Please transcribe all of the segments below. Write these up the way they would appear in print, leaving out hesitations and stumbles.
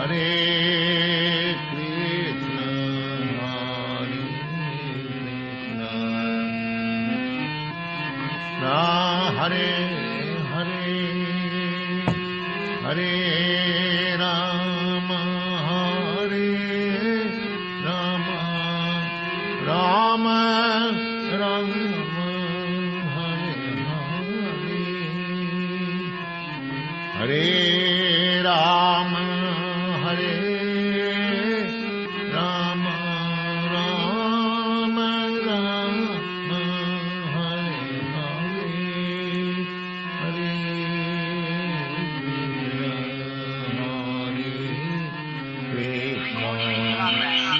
Hare Krishna, Hare Hare, Hare Rama, Hare Rama, Rama Rama, Hare Hare, Hare Rama, Hare Rama, Rama Rama, Hare Hare, Hare Krishna,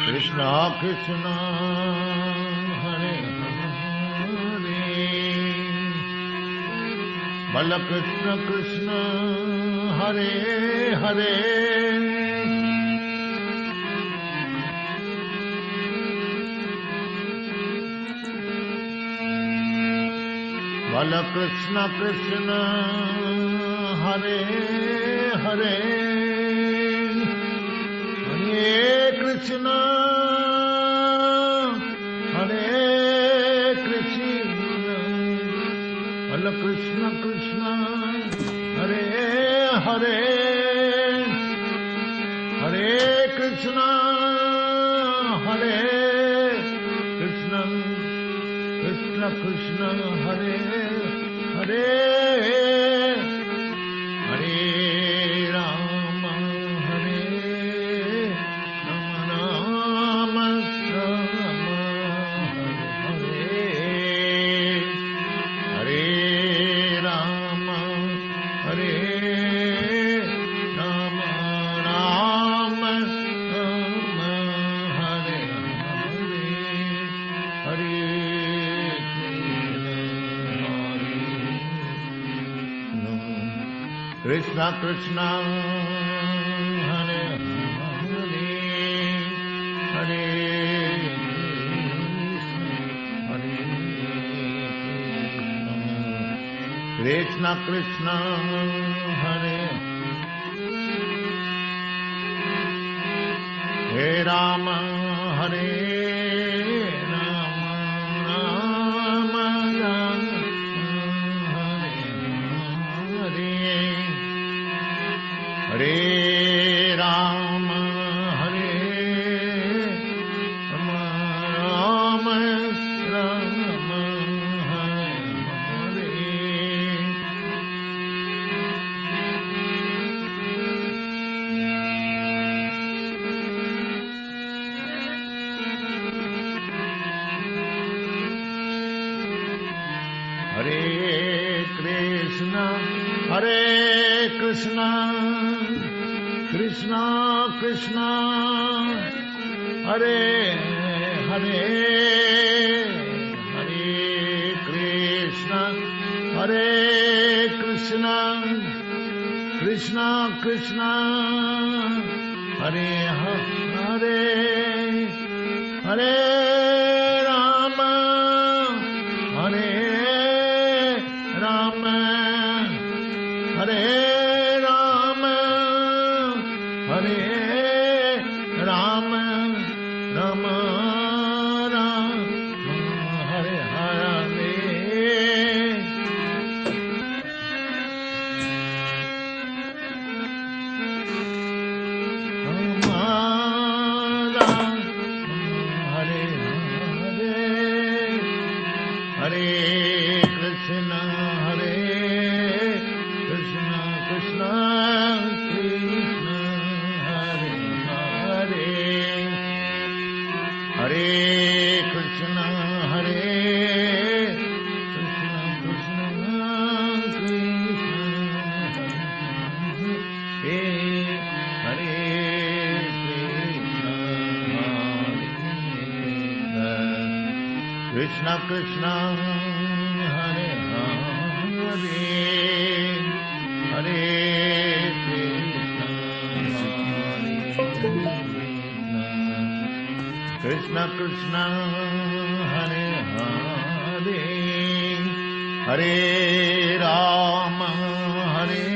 Krishna Krishna, Hare Hare, Bala Krishna Krishna, Hare Hare, Bala Krishna Krishna, Hare Hare, Hare Krishna, Hare Krishna, Bala Krishna Krishna, Hare Hare, Hare Krishna, Hare Krishna, Krishna Krishna, Hare Hare, Hare Rama, Hare Rama, Rama Rama, Hare Hare, Hare Rama, Hare Rama, Rama Rama, Hare Hare, Hare Krishna Krishna, Hare Hare, Hare Krishna, Krishna Krishna, Hare Hare Rama, Hare Rama, Rama Rama, Hare Rama, Hare Rama, Rama Rama, Hare Hare Krishna, Hare Krishna, Krishna Krishna, Hare Hare, Hare Krishna, Hare Krishna, Krishna Krishna, Hare Hare, Hare Rama, Hare Rama, Hare Rama, Hare Rama, Rama Rama, Hare Hare. Hare Krishna, Hare Krishna, Krishna Krishna, Hare Hare, Hare Krishna, Hare Krishna, Krishna Krishna, Hare Krishna, Krishna, Hare Hare, Hare Krishna, Krishna Krishna, Hare Hare, Hare Rama, Hare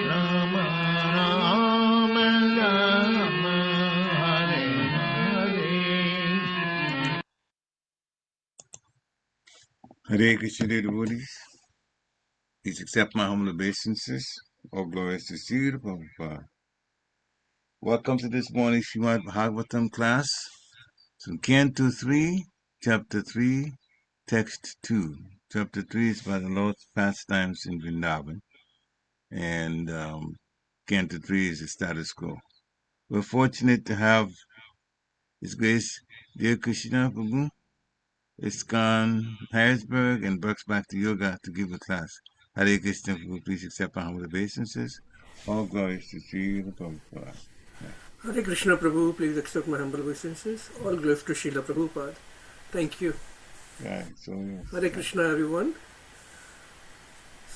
Rama, Rama Hare Krishna, dear devotees. Please accept my humble obeisances. All glories to Sri Prabhupada. Welcome to this morning's Srimad Bhagavatam class. So Canto 3, Chapter 3, Text 2. Chapter 3 is by the Lord's pastimes in Vrindavan. And Canto 3 is the status quo. We're fortunate to have His Grace, dear Krishna Prabhu, ISKCON, Harrisburg, and Bucks Back to Yoga to give a class. Hare Krishna, please accept our humble obeisances. All glories to Sri Prabhupada. Hare Krishna Prabhu, please accept my humble obeisances. All glories to Srila Prabhupada. Thank you. Right, so yes. Hare Krishna everyone.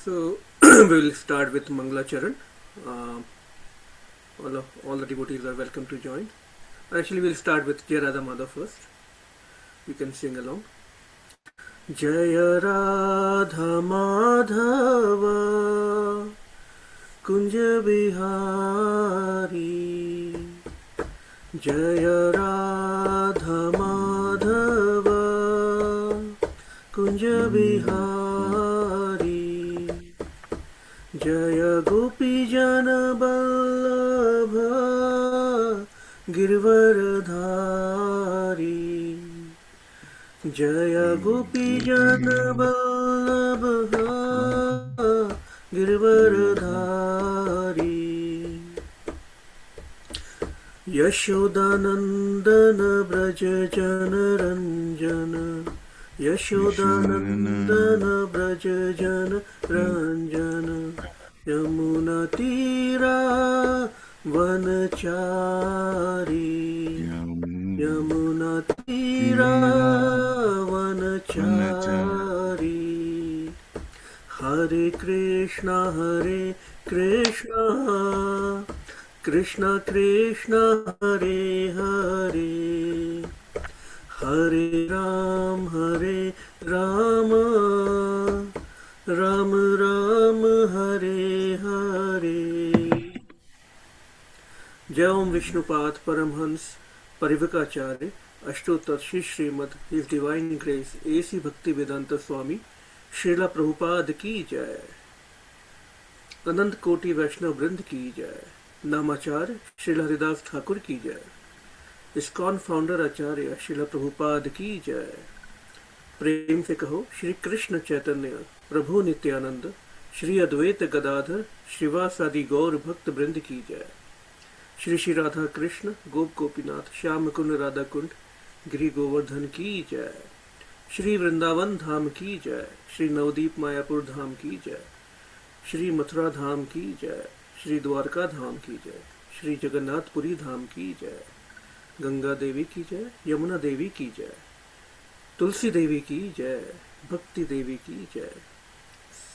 So we will start with Mangala Charan. All the devotees are welcome to join. Actually we'll start with Jai Radha Madhav first. You can sing along. Jaya Radha Madhava Kunja Bihari Jaya Radha Madhava Kunja Bihari Jaya Gopi Jana Vallabha Girvaradhari Jaya Gopi Jana Vallabha Girvaradhari Yashodanandana Braja Jana Ranjana Yashodanandana Braja Jana Ranjana Yamuna Tira Vanachari Yamuna Tira Vanachari Hare Krishna Krishna Krishna Hare Hare Hare Ram Ram Ram Hare Hare Jai Om Vishnupad Paramhans Parivakacharya Ashtotar Shri Srimad His Divine Grace A.C. Bhakti Vedanta Swami Srila Prabhupada Ki Jai Anand Koti Vaishnav Vrind Ki Jai Namacharya Srila Haridas Thakur Ki Jai ISKCON Founder Acharya Srila Prabhupada Ki Jai प्रेम से कहो श्री कृष्ण चैतन्य प्रभु नित्यानंद श्री अद्वैत गदाधर श्रीवासादि गौर भक्त वृंद की जय श्री श्री राधा कृष्ण गोप गोपीनाथ श्याम कुंड राधा कुंड गिरि गोवर्धन की जय श्री वृंदावन धाम की जय श्री नवदीप मायापुर धाम की जय श्री मथुरा धाम की जय श्री द्वारका धाम की जय श्री जगन्नाथपुरी धाम की जय गंगा देवी की जय यमुना देवी की जय तुलसी देवी की जय भक्ति देवी की जय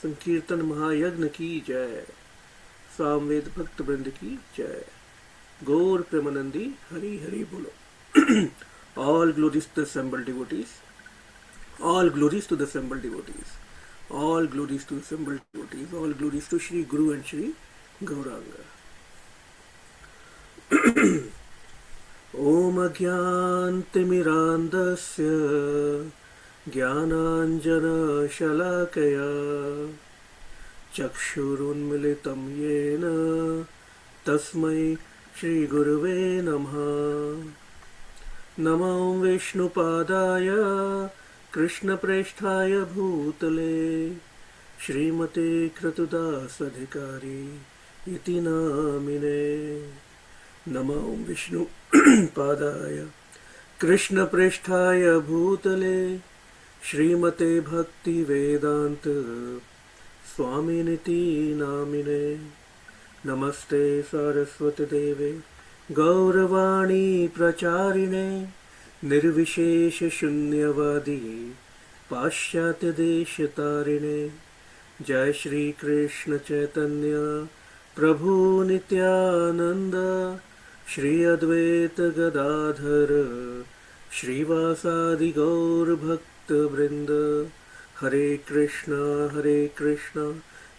संकीर्तन महायज्ञ की जय सामवेद भक्त वृंद की जय गौर प्रेमानंदी हरि हरि बोलो all glories to the assembled devotees all glories to the assembled devotees all glories to the assembled devotees all glories to Shri Guru and Shri Gauranga Om Ajnanatimirandasya Jnananjana Shalakaya Chakshurunmilitam Yena Tasmai Shri Gurave Namaha Namo Vishnupadaya Krishna Presthaya Bhutale Srimate Kratudasadhikari Iti Namine Namo Vishnu Padaya Krishna Presthaya Bhutale Srimate Bhakti Vedanta Swaminiti Namine Namaste Saraswati Deve Gauravani Pracharine Nirvishesha Shunyavadi Pashyatya Deshatarine Jai Shri Krishna Chaitanya Prabhu Nityananda Shri Advaita Gadadhara Shrivasadi Gaur Bhakta Vrinda Hare Krishna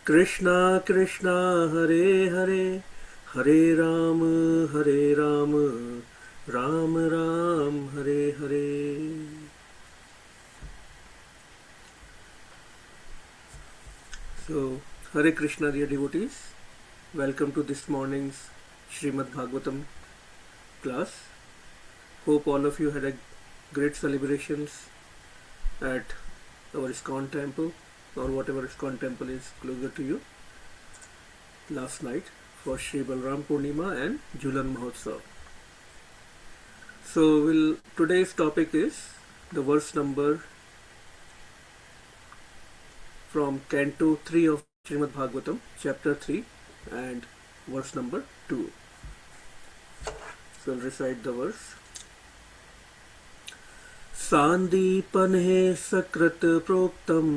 Krishna Krishna Hare Hare Hare Ram Ram Ram Hare Hare So, Hare Krishna, dear devotees. Welcome to this morning's Srimad Bhagavatam class. Hope all of you had a great celebrations at our ISKCON temple or whatever ISKCON temple is closer to you last night for Sri Balram Purnima and Julan Mahotsav. So, today's topic is the verse number from Canto 3 of Srimad Bhagavatam, Chapter 3 and verse number 2. So I'll recite the verse. Sāndīpaneḥ sakṛt proktaṁ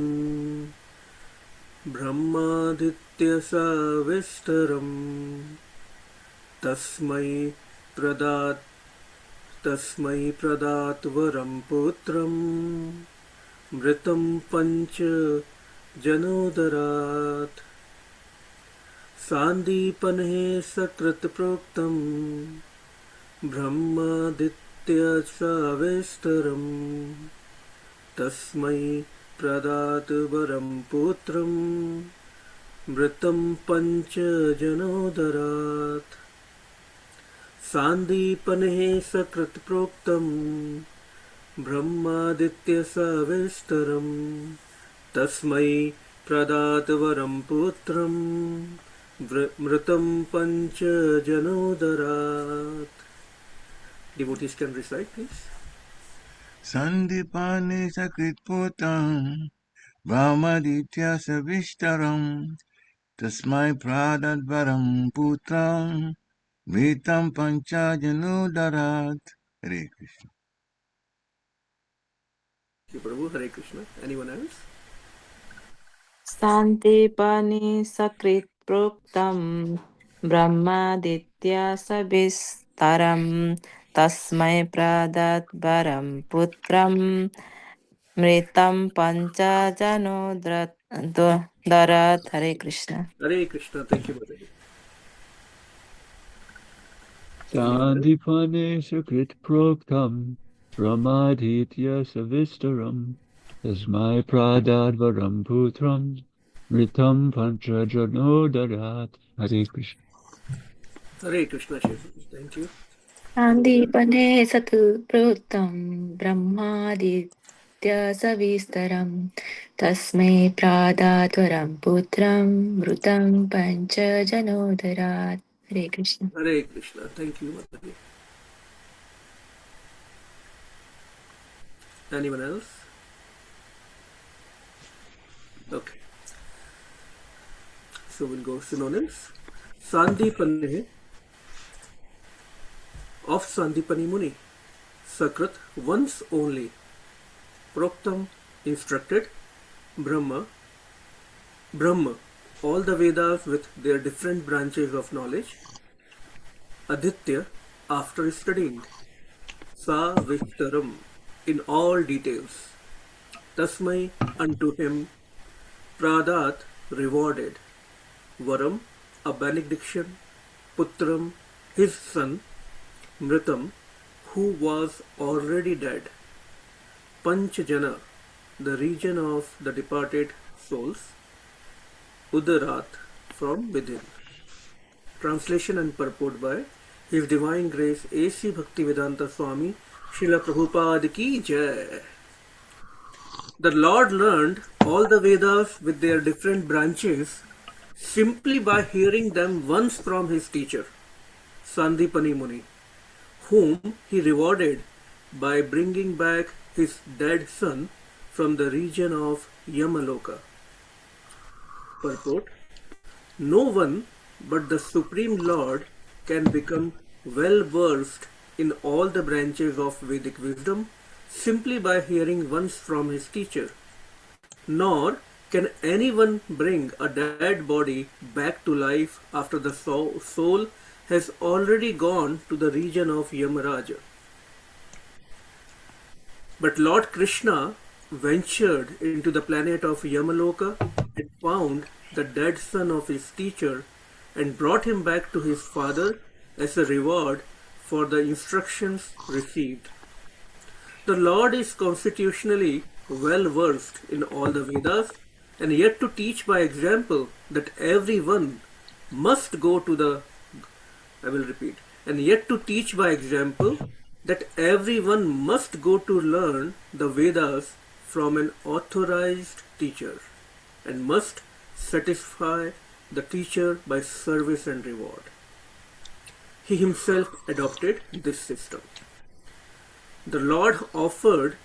brahmādhītya sa-vistaram tasmai prādād varaṁ putraṁ mṛtaṁ pañca-janodarāt. Sāndīpaneḥ sakṛt proktaṁ brahmādhītya sa-vistaram tasmai prādād varaṁ putraṁ mṛtaṁ pañca-janodarāt. Sāndīpaneḥ sakṛt proktaṁ brahmādhītya sa-vistaram tasmai prādād varaṁ putraṁ mṛtaṁ pañca-janodarāt. Devotees can recite, please. Sāndīpani sakṛt putraṁ brahmādhītya sa-vistaram tasmai prādād varaṁ putraṁ mṛtaṁ pañca-janodarāt. Hare Krishna. Thank you, Prabhu. Hare Krishna. Anyone else? Sāndīpani sakṛt proktaṁ brahmādhītya sa-vistaram tasmai prādād varaṁ putraṁ mṛtaṁ pañca-janodarāt. Hare Krishna. Hare Krishna. Thank you, Mataji. Sāndīpani sakṛt proktaṁ brahmādhītya sa-vistaram tasmai prādād varaṁ putraṁ mṛtaṁ pañca-janodarāt. Hare Krishna. Hare Krishna, Shiva. Thank you. Sāndīpaneḥ sakṛt proktaṁ brahmādhītya sa-vistaram tasmai prādād varaṁ putraṁ mṛtaṁ pañca-janodarāt. Hare Krishna. Hare Krishna. Thank you, Mataji. Anyone else? Okay. So we'll go synonyms. Sāndīpaneḥ of Sāndīpani Muni. Sakṛt, once only. Proktaṁ, instructed. Brahma, all the Vedas with their different branches of knowledge. Aditya, after studying. Sa-vistaram, in all details. Tasmai, unto him. Prādād, rewarded. Varaṁ, a benediction. Putraṁ, his son. Mṛtaṁ, who was already dead. Pañca-jana, the region of the departed souls. Udarāt, from within. Translation and purport by His Divine Grace A.C. Bhaktivedanta Swami Srila Prabhupada ki Jai. The Lord learned all the Vedas with their different branches simply by hearing them once from his teacher, Sāndīpani Muni, whom he rewarded by bringing back his dead son from the region of Yamaloka. Purport: no one but the Supreme Lord can become well versed in all the branches of Vedic wisdom simply by hearing once from his teacher. Nor can anyone bring a dead body back to life after the soul has already gone to the region of Yamaraja. But Lord Krishna ventured into the planet of Yamaloka and found the dead son of his teacher and brought him back to his father as a reward for the instructions received. The Lord is constitutionally well versed in all the Vedas and yet to teach by example that everyone must go to the, I will repeat, and yet to teach by example that everyone must go to learn the Vedas from an authorized teacher and must satisfy the teacher by service and reward. He himself adopted this system. The Lord offered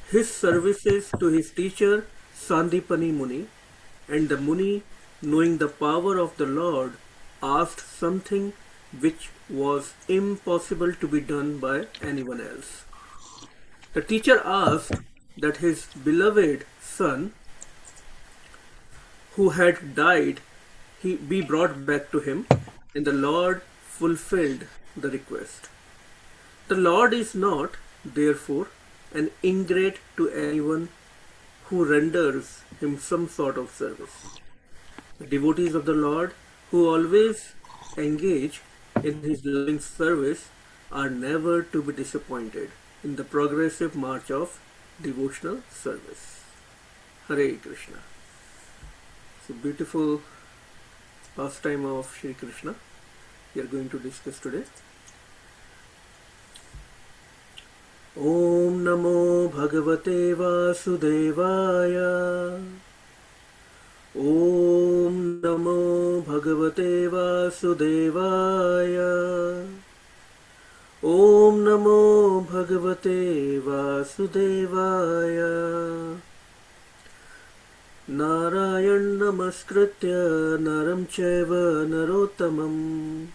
his services to his teacher Sāndīpani Muni, and the Muni, knowing the power of the Lord, asked something which was impossible to be done by anyone else. The teacher asked that his beloved son, who had died, he be brought back to him, and the Lord fulfilled the request. The Lord is not, therefore, an ingrate to anyone who renders him some sort of service. The devotees of the Lord, who always engage in his loving service, are never to be disappointed in the progressive march of devotional service. Hare Krishna. It's a beautiful pastime of Shri Krishna we are going to discuss today. Om Namo Bhagavate Vasudevaya. Om Namo Bhagavate Vasudevaya. Om Namo Bhagavate Vasudevaya. Narayan Namaskritya Naram Chaiva Narottamam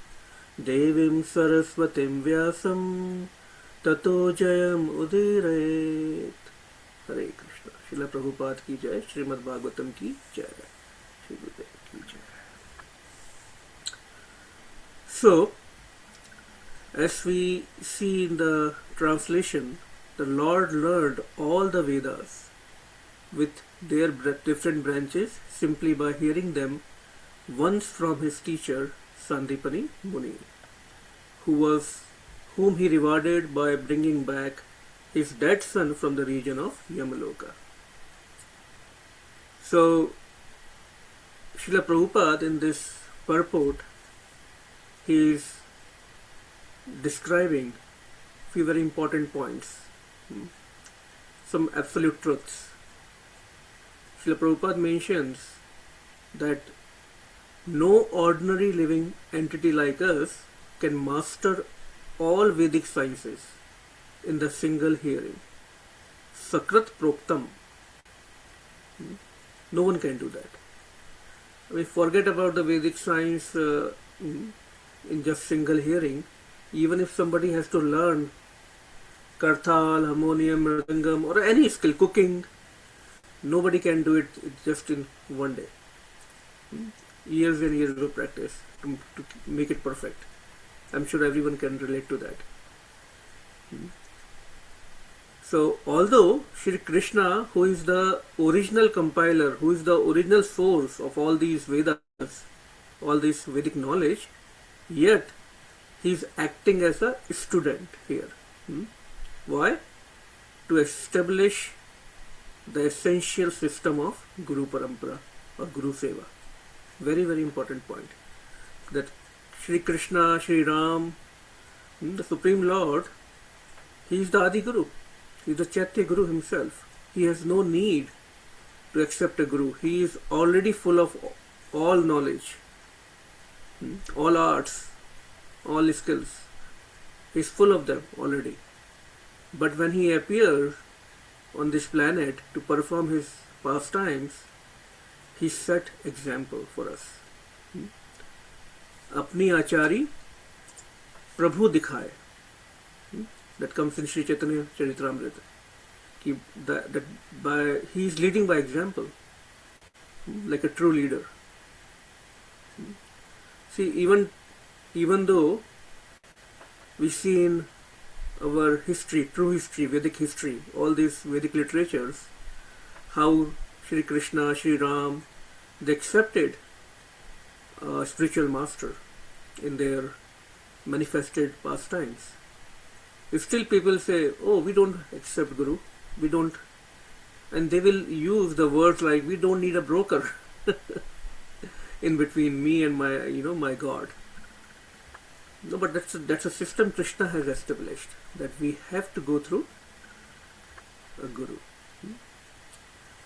Devim Saraswatim Vyasam Tato Jayam Udiret. Hare Krishna. Srila Prabhupada ki jai, Srimad Bhagavatam ki jai, Shri Gurudev ki jai. So, as we see in the translation, the Lord learned all the Vedas with their different branches simply by hearing them once from his teacher Sāndīpani Muni, whom he rewarded by bringing back his dead son from the region of Yamaloka. So, Srila Prabhupada in this purport, he is describing few very important points, some absolute truths. Srila Prabhupada mentions that no ordinary living entity like us can master all Vedic sciences in the single hearing. Sakṛt proktaṁ. No one can do that. I mean, forget about the Vedic science in just single hearing. Even if somebody has to learn kartal, harmonium, mṛtaṁ, or any skill, cooking, nobody can do it just in one day. Years and years of practice to make it perfect. I'm sure everyone can relate to that. So, although Shri Krishna, who is the original compiler, who is the original source of all these Vedas, all this Vedic knowledge, yet he is acting as a student here. Why? To establish the essential system of Guru Parampara or Guru Seva. Very, very important point. That Shri Krishna, Shri Ram, the Supreme Lord, he is the Adi Guru. He is the Chaitya Guru himself. He has no need to accept a Guru. He is already full of all knowledge, all arts, all skills. He is full of them already. But when he appears on this planet to perform his pastimes, he set example for us. Apni achari Prabhu dikhaye. That comes in Sri Chaitanya Charitamrita. That he is leading by example, like a true leader. See, even though we see in our history, true history, Vedic history, all these Vedic literatures, how Shri Krishna, Shri Ram, they accepted a spiritual master in their manifested pastimes. Still people say, oh, we don't accept Guru, we don't and they will use the words like, we don't need a broker in between me and my, my God. No, but that's a system Krishna has established, that we have to go through a guru.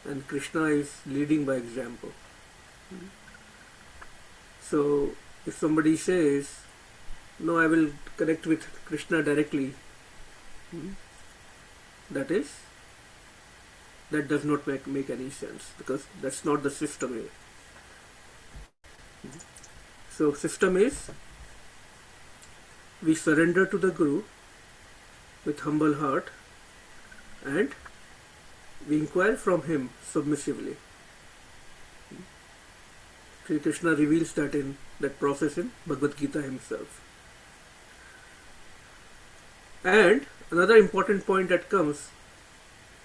And Krishna is leading by example. So if somebody says, no, I will connect with Krishna directly, that does not make any sense, because that's not the system. So system is, we surrender to the Guru with humble heart, and we inquire from him submissively. Sri Krishna reveals that process in Bhagavad Gita himself. And another important point that comes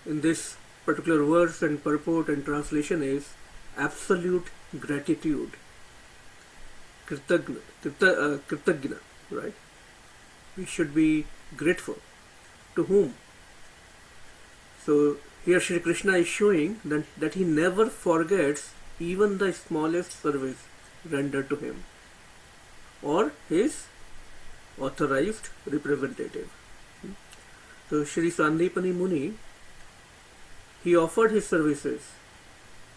in this particular verse and purport and translation is absolute gratitude. Kritagna, right? We should be grateful. To whom? So here Shri Krishna is showing that he never forgets even the smallest service rendered to him or his authorized representative. So Shri Sāndīpani Muni, he offered his services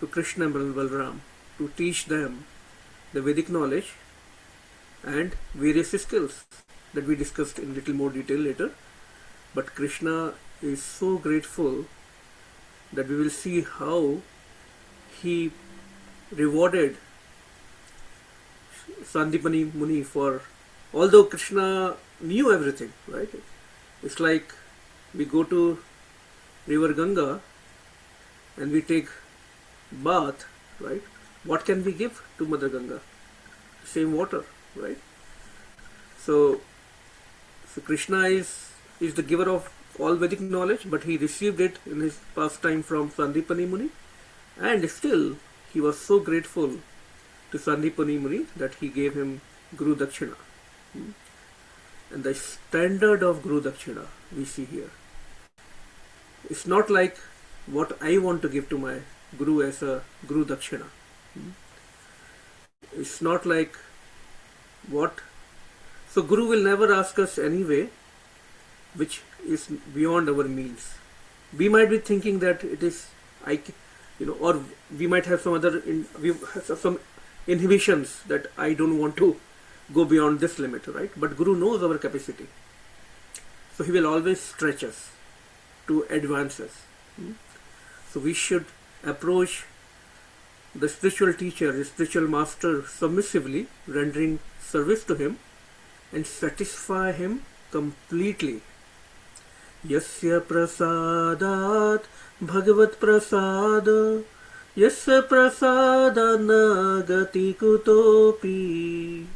to Krsna and Balaram to teach them the Vedic knowledge and various skills that we discussed in little more detail later. But Krishna is so grateful that we will see how he rewarded Sāndīpani Muni for, although Krishna knew everything, right? It's like we go to river Ganga and we take bath, right? What can we give to Mother Ganga? Same water, right? So Krishna is the giver of all Vedic knowledge, but he received it in his pastime from Sāndīpani Muni, and still he was so grateful to Sāndīpani Muni that he gave him Guru Dakshina. And the standard of Guru Dakshina we see here. It's not like what I want to give to my Guru as a Guru Dakshina. It's not like what. So Guru will never ask us anyway which is beyond our means. We might be thinking that it is, or we might have some inhibitions that I don't want to go beyond this limit, right? But Guru knows our capacity. So he will always stretch us to advance us. So we should approach the spiritual teacher, the spiritual master submissively, rendering service to him and satisfy him completely. Yasya prasādat bhagavat prasāda yasya prasāda na gati kutopi.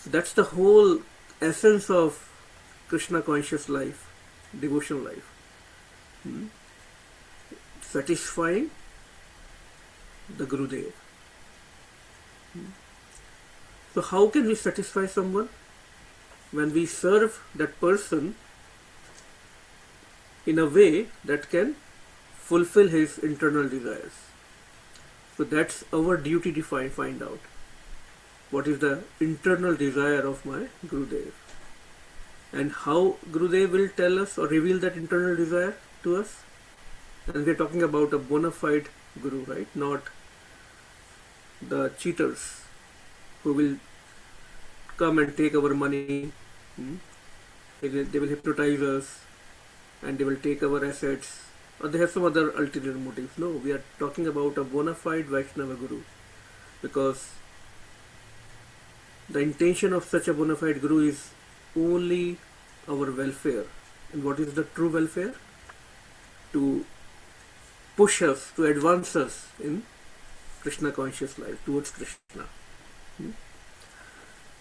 So that's the whole essence of Krishna conscious life, devotional life. Satisfying the Gurudev. So how can we satisfy someone? When we serve that person in a way that can fulfill his internal desires. So that's our duty to find out what is the internal desire of my Gurudev, and how Gurudev will tell us or reveal that internal desire to us. And we're talking about a bona fide Guru, right? Not the cheaters who will come and take our money. They will hypnotize us and they will take our assets, or they have some other ulterior motives. No, we are talking about a bona fide Vaishnava Guru, because the intention of such a bona fide Guru is only our welfare. And what is the true welfare? To push us, to advance us in Krishna conscious life, towards Krishna.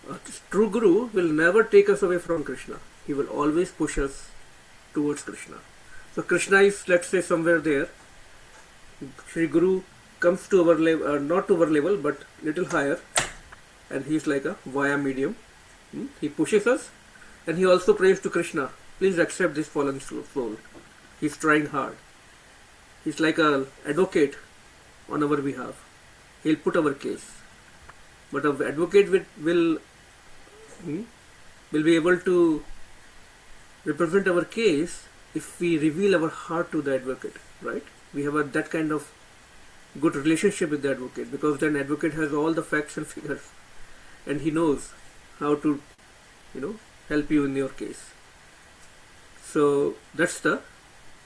A true Guru will never take us away from Krishna. He will always push us towards Krishna. So Krishna is, let's say, somewhere there. Shri Guru comes to our level, not to our level, but little higher, and he is like a via medium. He pushes us, and he also prays to Krishna, please accept this fallen soul. He is trying hard. He's like an advocate on our behalf. He'll put our case. But an advocate will be able to represent our case if we reveal our heart to the advocate, right? We have that kind of good relationship with the advocate, because then advocate has all the facts and figures, and he knows how to, help you in your case. So that's so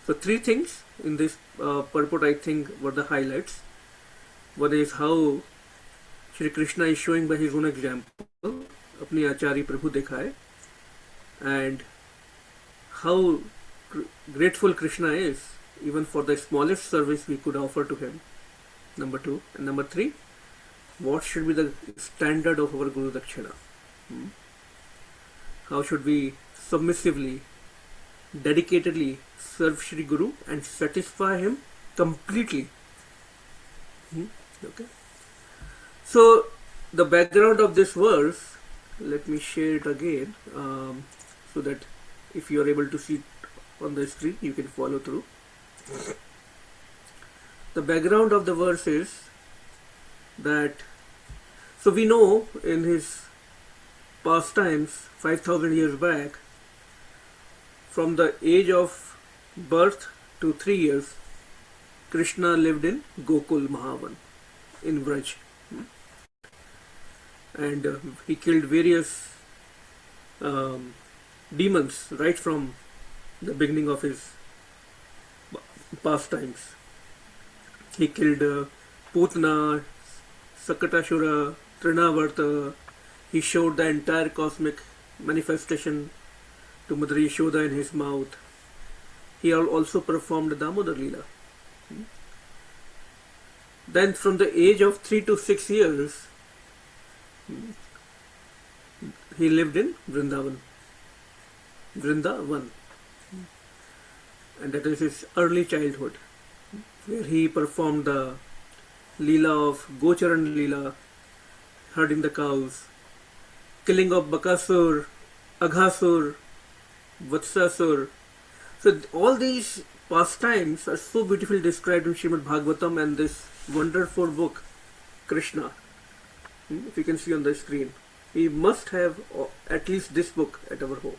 three things in this purport I think were the highlights. One is how Shri Krishna is showing by his own example, apni Acharya Prabhu dekhaye, and how grateful Krishna is even for the smallest service we could offer to him. Number two. And number three, what should be the standard of our Guru Dakshina? How should we submissively, dedicatedly serve Shri Guru and satisfy him completely? Okay. So the background of this verse, let me share it again, so that if you are able to see it on the screen, you can follow through. The background of the verse is that, so we know in his pastimes 5,000 years back, from the age of birth to 3 years, Krishna lived in Gokul Mahavan in Vraj. And he killed various demons right from the beginning of his pastimes. He killed Putna, Sakṛt, Trinavarta. He showed the entire cosmic manifestation to Mother Yashoda in his mouth. He also performed Damodar Leela. Then from the age of 3 to 6 years, he lived in Vrindavan. And that is his early childhood, where he performed the Leela of Gocharan Leela, herding the cows, killing of Bakasur, Aghasur, Vatsasur. So all these pastimes are so beautifully described in Srimad Bhagavatam and this wonderful book, Krishna. If you can see on the screen, we must have at least this book at our home.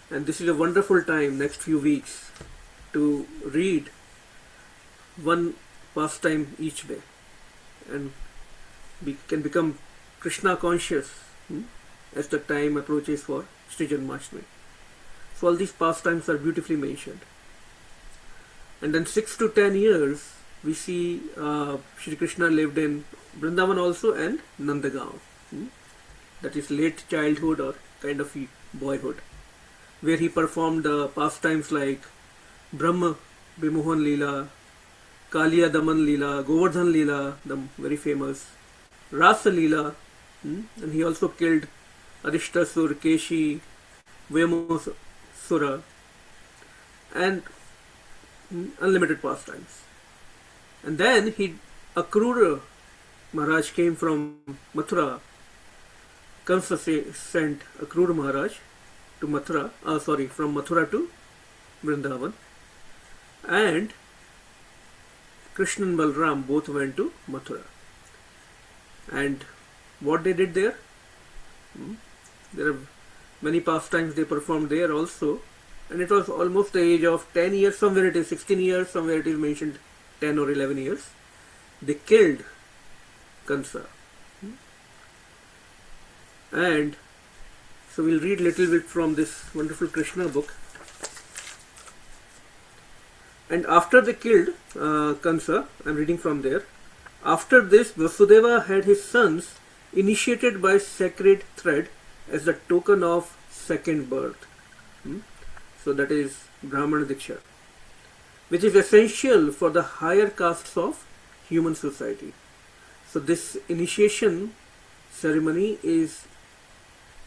And this is a wonderful time, next few weeks, to read one pastime each day, and we can become Krishna conscious as the time approaches for Sri Janmashtami. So all these pastimes are beautifully mentioned. And then 6 to 10 years, we see Shri Krishna lived in Vrindavan also and Nandagaon. That is late childhood or kind of boyhood, where he performed pastimes like Brahma Vimohan Leela, Kaliya Daman Leela, Govardhan Leela, the very famous Rasa Leela, and he also killed Arishtasur, Keshi, Vyamasura, and unlimited pastimes. And then Akrura Maharaj came from Mathura. Kamsa sent Akrura Maharaj to Mathura, from Mathura to Vrindavan, and Krishna and Balaram both went to Mathura. And what they did there? There are many pastimes they performed there also, and it was almost the age of 10 years, somewhere it is 16 years, somewhere it is mentioned 10 or 11 years. They killed Kansa. And so we'll read a little bit from this wonderful Krishna book. And after they killed Kansa, I'm reading from there. After this, Vasudeva had his sons initiated by sacred thread as the token of second birth. So that is brahmādhītya, which is essential for the higher castes of human society. So this initiation ceremony is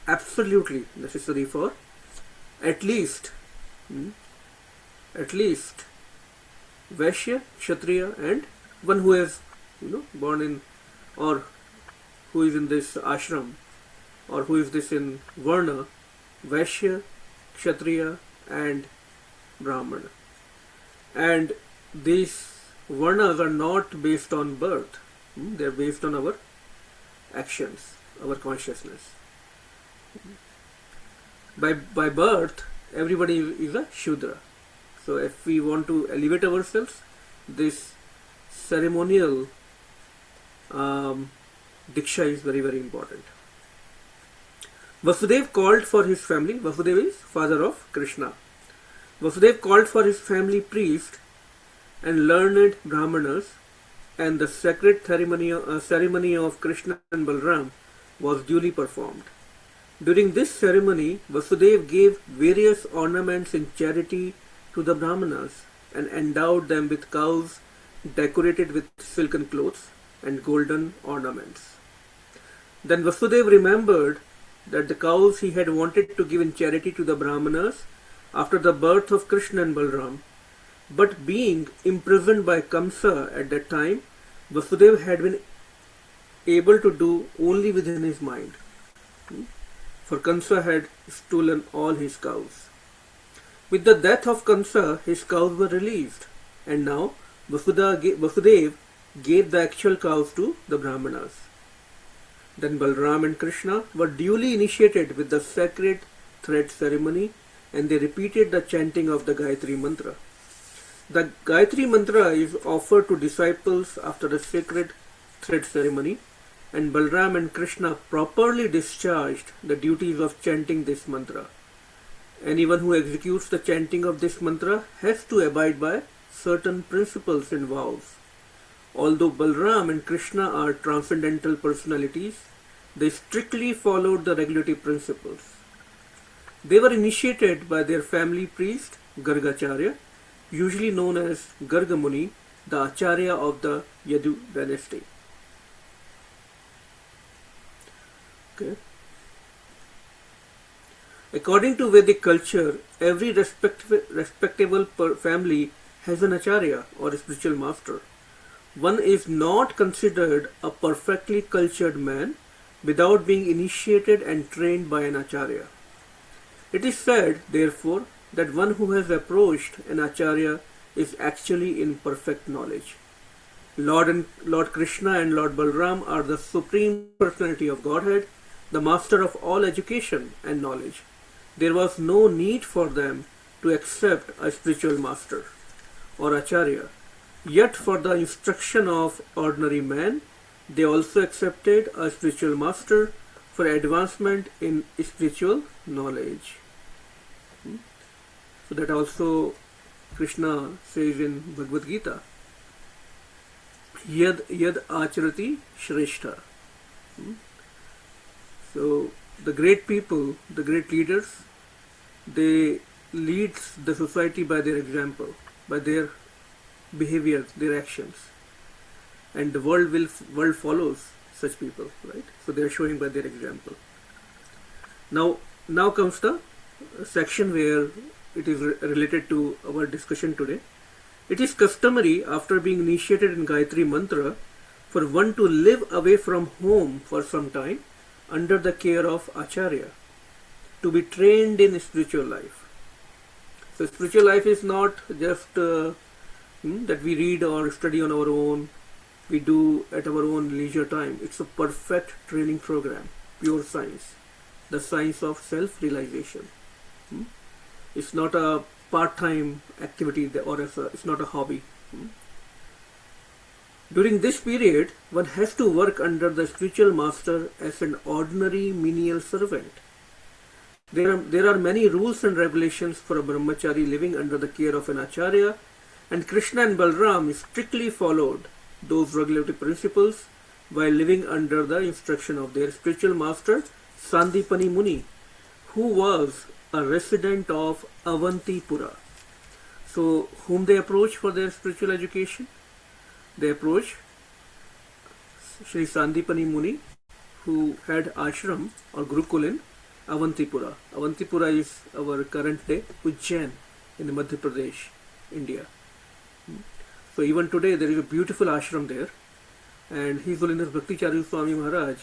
absolutely necessary for at least Vaishya, Kshatriya, and one who is born in, or who is in this ashram, or who is this in Varna, Vaishya, Kshatriya, and Brahmana. And these varnas are not based on birth. They are based on our actions, our consciousness. By birth, everybody is a Shudra. So if we want to elevate ourselves, this ceremonial Diksha is very, very important. Vasudeva called for his family. Vasudeva is father of Krishna. Vasudeva called for his family priest and learned brahmanas, and the sacred ceremony of Krishna and Balaram was duly performed. During this ceremony, Vasudeva gave various ornaments in charity to the brahmanas and endowed them with cows decorated with silken clothes and golden ornaments. Then Vasudeva remembered that the cows he had wanted to give in charity to the brahmanas after the birth of Krishna and Balaram, but being imprisoned by Kamsa at that time, Vasudeva had been able to do only within his mind. For Kamsa had stolen all his cows. With the death of Kamsa, his cows were released, and now Vasudeva gave the actual cows to the brahmanas. Then Balaram and Krishna were duly initiated with the sacred thread ceremony, and they repeated the chanting of the Gayatri mantra. The Gayatri mantra is offered to disciples after the sacred thread ceremony, and Balaram and Krishna properly discharged the duties of chanting this mantra. Anyone who executes the chanting of this mantra has to abide by certain principles and vows. Although Balaram and Krishna are transcendental personalities, they strictly followed the regulatory principles. They were initiated by their family priest, Gargacharya, usually known as Garga Muni, the Acharya of the Yadu dynasty. Okay. According to Vedic culture, every respectable family has an Acharya or a spiritual master. One is not considered a perfectly cultured man without being initiated and trained by an Acharya. It is said, therefore, that one who has approached an Acharya is actually in perfect knowledge. Lord Krishna and Lord Balaram are the Supreme Personality of Godhead, the master of all education and knowledge. There was no need for them to accept a spiritual master or Acharya. Yet for the instruction of ordinary man, they also accepted a spiritual master for advancement in spiritual knowledge. So that also Krishna says in Bhagavad Gita, Yad acharati shreshtha. So the great people, the great leaders, they lead the society by their example, by their behavior, their actions, and the world follows such people, right? So they are showing by their example. Now comes the section where it is related to our discussion today. It is customary, after being initiated in Gayatri Mantra, for one to live away from home for some time under the care of Acharya, to be trained in spiritual life. So spiritual life is not just that we read or study on our own, we do at our own leisure time. It's a perfect training program, pure science, the science of self-realization. It's not a part-time activity or it's not a hobby. During this period, one has to work under the spiritual master as an ordinary menial servant. There are many rules and regulations for a brahmachari living under the care of an acharya, and Krishna and Balaram strictly followed those regulatory principles while living under the instruction of their spiritual master, Sāndīpani Muni, who was a resident of Avantipura. So, whom they approached for their spiritual education? They approached Sri Sāndīpani Muni, who had ashram or Gurukul in Avantipura. Avantipura is our current day Ujjain in Madhya Pradesh, India. So even today there is a beautiful ashram there, and His Holiness Bhakti-Charu Swami Maharaj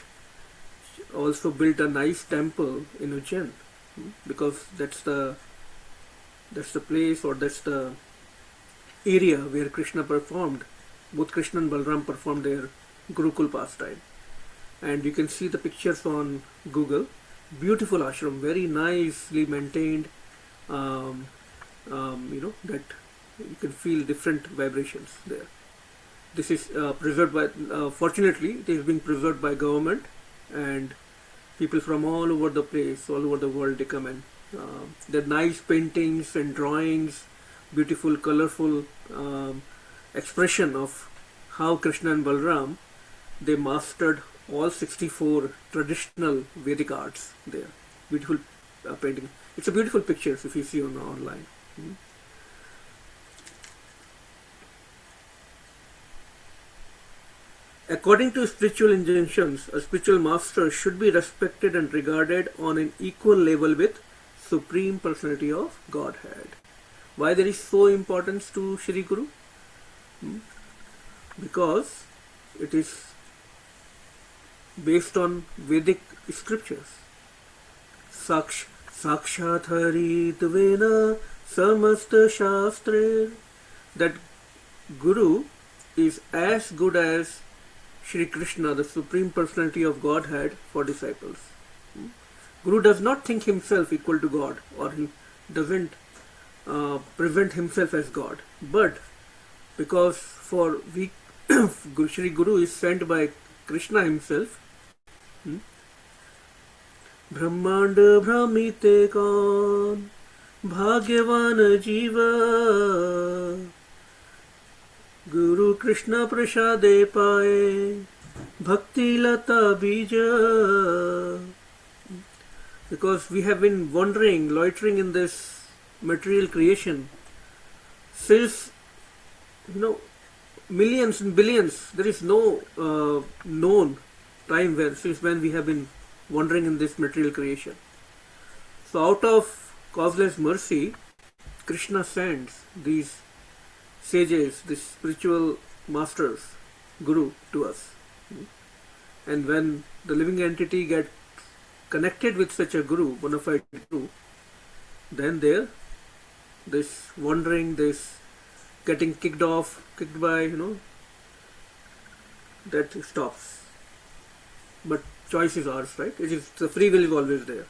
also built a nice temple in Ujjain, because that's the place, or that's the area where Krishna performed, both Krishna and Balaram performed their Gurukul pastime. And you can see the pictures on Google. Beautiful ashram, very nicely maintained. That you can feel different vibrations there. This is preserved by, fortunately, it is being preserved by government, and people from all over the place, all over the world, they come and the nice paintings and drawings, beautiful, colorful expression of how Krishna and Balaram, they mastered all 64 traditional Vedic arts there. Beautiful painting. It's a beautiful pictures if you see online. According to spiritual injunctions, a spiritual master should be respected and regarded on an equal level with Supreme Personality of Godhead. Why there is so importance to Shri Guru? Because it is based on Vedic scriptures. Sakshat Haridvena Samasta Shastre. That Guru is as good as Shri Krishna, the Supreme Personality of Godhead, for disciples. Guru does not think himself equal to God, or he doesn't present himself as God. But because Shri Guru is sent by Krishna himself, Brahmand Brahmite Kaun Bhagyavan Jiva Guru Krishna Prasade Paye Bhakti Lata Bija. Because we have been wandering, loitering in this material creation since millions and billions. There is no known time since when we have been wandering in this material creation. So out of causeless mercy, Krishna sends these sages, these spiritual masters, Guru, to us. And when the living entity gets connected with such a Guru, bona fide Guru, then this wandering, this getting kicked by, that stops. But choice is ours, right? The free will is always there.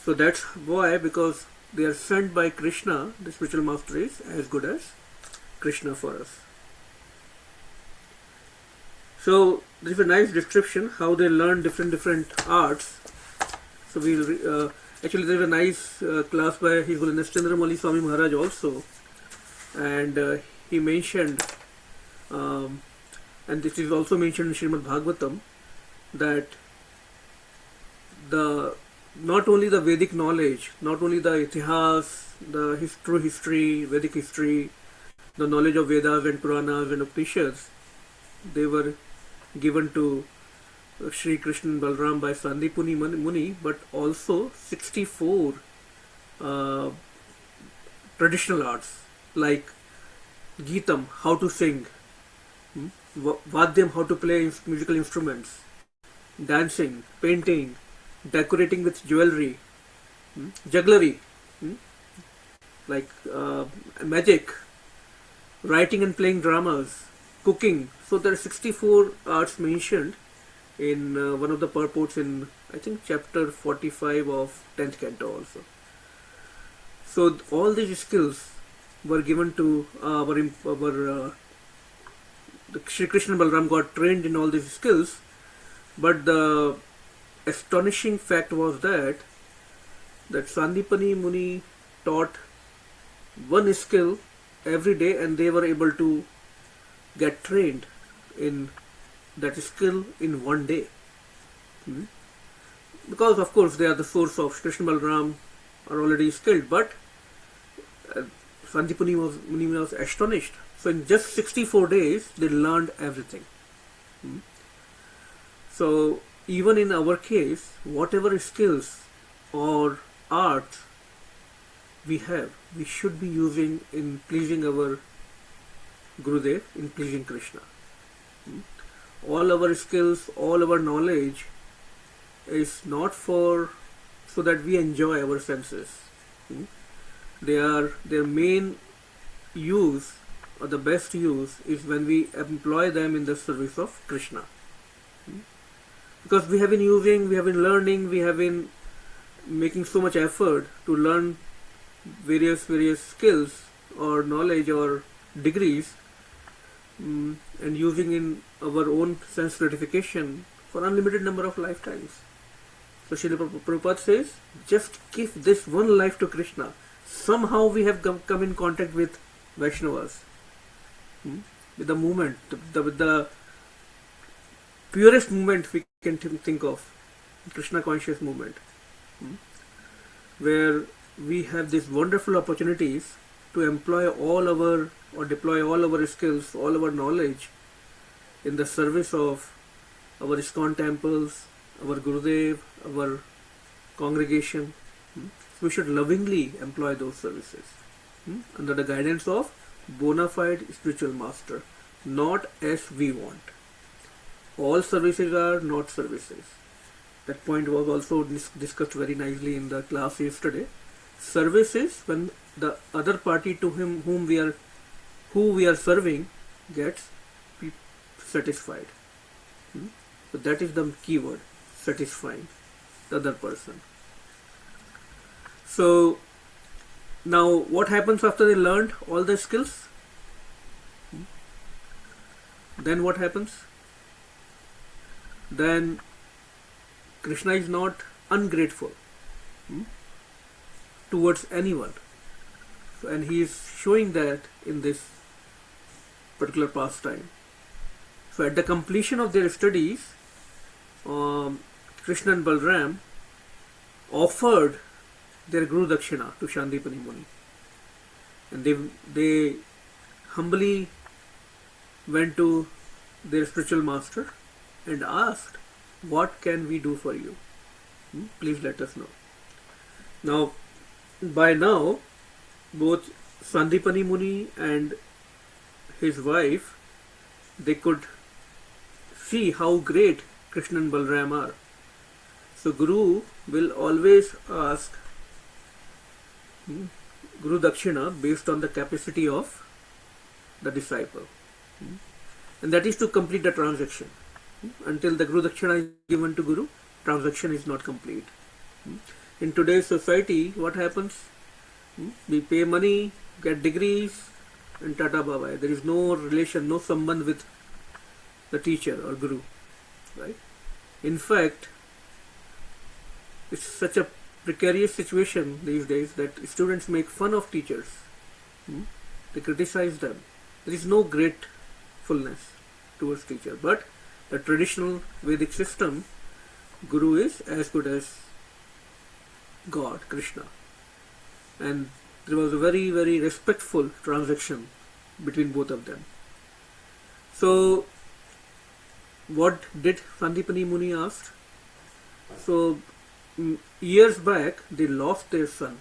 So that's why, because they are sent by Krishna, the spiritual master is as good as Krishna for us. So there is a nice description how they learn different arts. So we'll actually there is a nice class by His Holiness Chandramali Swami Maharaj also, and he mentioned, and this is also mentioned in Srimad Bhagavatam, that not only the Vedic knowledge, not only the Itihas, the true history, Vedic history, the knowledge of Vedas and Puranas and Upanishads, they were given to Sri Krishna and Balaram by Sāndīpani Muni, but also 64 traditional arts like Geetam, how to sing, Vadyam, how to play musical instruments, dancing, painting, decorating with jewelry, jugglery, like magic, writing and playing dramas, cooking. So there are 64 arts mentioned in one of the purports in, I think, chapter 45 of 10th canto also. So all these skills were given to the Shri Krishna and Balaram got trained in all these skills, but the astonishing fact was that Sāndīpani Muni taught one skill every day, and they were able to get trained in that skill in one day. Because of course they are the source of Krishna and Balaram are already skilled, but Sāndīpani Muni was astonished. So in just 64 days they learned everything. So even in our case, whatever skills or art we have, we should be using in pleasing our Gurudev, in pleasing Krishna. All our skills, all our knowledge is not so that we enjoy our senses. Their main use, or the best use, is when we employ them in the service of Krishna. Because we have been using, we have been learning, we have been making so much effort to learn various skills or knowledge or degrees, and using in our own sense gratification for unlimited number of lifetimes. So Srila Prabhupada says, just give this one life to Krishna. Somehow we have come in contact with Vaishnavas, with the movement, with the purest movement we can think of, Krishna conscious movement, where we have these wonderful opportunities to employ all our, or deploy all our skills, all our knowledge in the service of our ISKCON temples, our Gurudev, our congregation. We should lovingly employ those services under the guidance of bona fide spiritual master, not as we want. All services are not services. That point was also discussed very nicely in the class yesterday. Service is when the other party to whom we are serving gets satisfied. So that is the key word, satisfying the other person. So now what happens after they learned all the skills? Then what happens? Then Krishna is not ungrateful towards anyone. And he is showing that in this particular pastime. So at the completion of their studies, Krishna and Balaram offered their Guru Dakshina to Sāndīpani Muni. And they humbly went to their spiritual master and asked, what can we do for you? Please let us know. Now, by now, both Sāndīpani Muni and his wife, they could see how great Krishna and Balaram are. So Guru will always ask Guru Dakshina based on the capacity of the disciple. And that is to complete the transaction. Until the Guru Dakshina is given to Guru, transaction is not complete. In today's society, what happens? We pay money, get degrees, and tata bye-bye. There is no relation, no sambandh with the teacher or Guru. Right? In fact, it's such a precarious situation these days that students make fun of teachers. They criticize them. There is no gratefulness towards teacher. But the traditional Vedic system, Guru is as good as God, Krishna. And there was a very, very respectful transaction between both of them. So, what did Sāndīpani Muni ask? So, years back, they lost their son,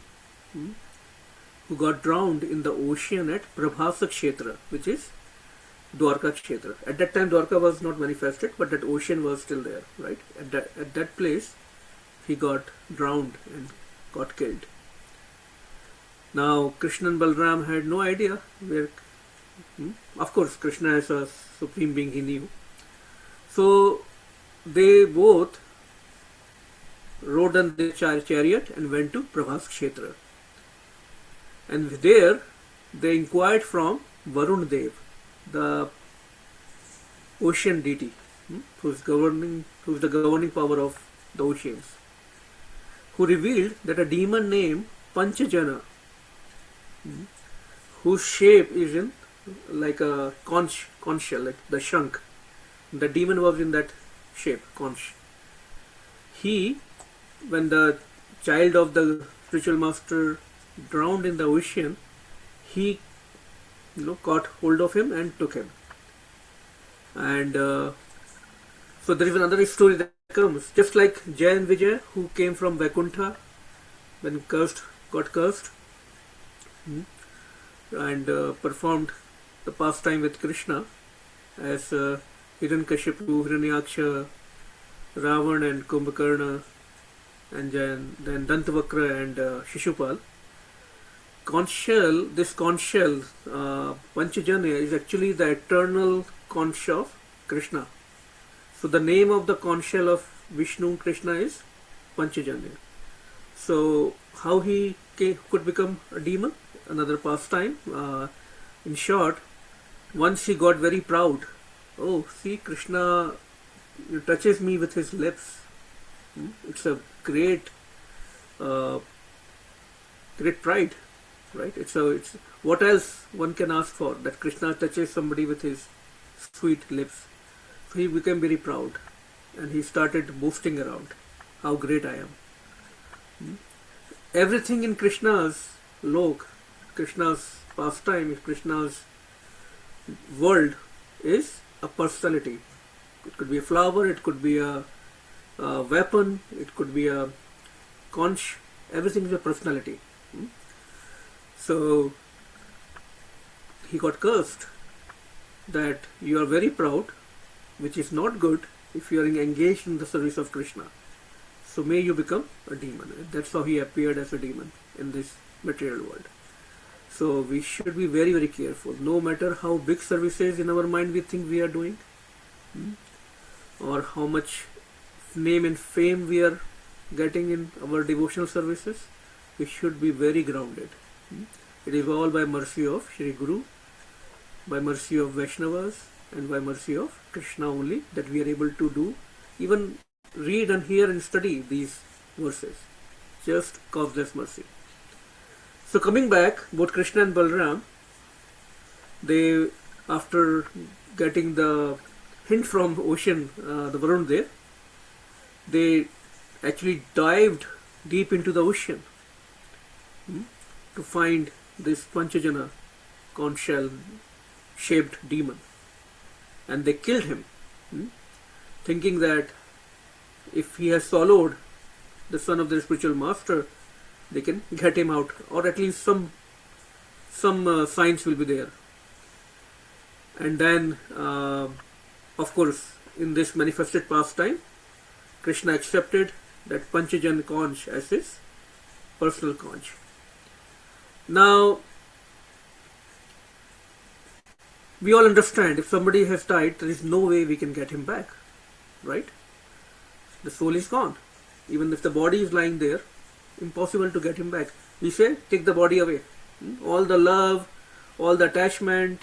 who got drowned in the ocean at Prabhasa Kshetra, which is Dwarka Kshetra. At that time, Dwarka was not manifested, but that ocean was still there, right? At that place, he got drowned and got killed. Now, Krishna and Balaram had no idea where. Of course, Krishna as a supreme being, he knew. So, they both rode on their chariot and went to Prabhas Kshetra. And there, they inquired from Varun Dev, the ocean deity, who is the governing power of the oceans, who revealed that a demon named pañca-janodarāt, whose shape is in like a conch shell, like the shank. The demon was in that shape, conch. He, when the child of the spiritual master drowned in the ocean, he caught hold of him and took him. And so there is another story that comes, just like Jay and Vijay, who came from Vaikuntha when got cursed, and performed the pastime with Krishna as Hiranyakashipu, Hiranyaksha, Ravan and Kumbhakarna, and then Dantavakra and Shishupal. conch shell, this conch shell, pañca-jana, is actually the eternal conch of Krishna. So the name of the conch shell of Vishnu Krishna is pañca-jana. So how he could become a demon? Another pastime. In short, once he got very proud. Oh, see, Krishna touches me with his lips. It's a great, great pride, right? It's what else one can ask for, that Krishna touches somebody with his sweet lips. So he became very proud, and he started boasting around how great I am. Everything in Krishna's lok, Krishna's pastime, Krishna's world is a personality. It could be a flower, it could be a weapon, it could be a conch. Everything is a personality. So he got cursed that you are very proud, which is not good if you are engaged in the service of Krishna. So may you become a demon. That's how he appeared as a demon in this material world. So we should be very, very careful. No matter how big services in our mind we think we are doing, or how much name and fame we are getting in our devotional services, we should be very grounded. It is all by mercy of Shri Guru, by mercy of Vaishnavas, and by mercy of Krishna only that we are able to do, even read and hear and study these verses. Just causeless mercy. So coming back, both Krishna and Balaram, they, after getting the hint from ocean, the Varaṁ there, they actually dived deep into the ocean to find this pañca-jana, conch shell shaped demon, and they killed him, thinking that if he has swallowed the son of their spiritual master, they can get him out, or at least some signs will be there. And then, of course, in this manifested pastime, Krishna accepted that pañca-jana conch as his personal conch. Now, we all understand if somebody has died, there is no way we can get him back, right? The soul is gone. Even if the body is lying there, impossible to get him back. We say, take the body away. All the love, all the attachment,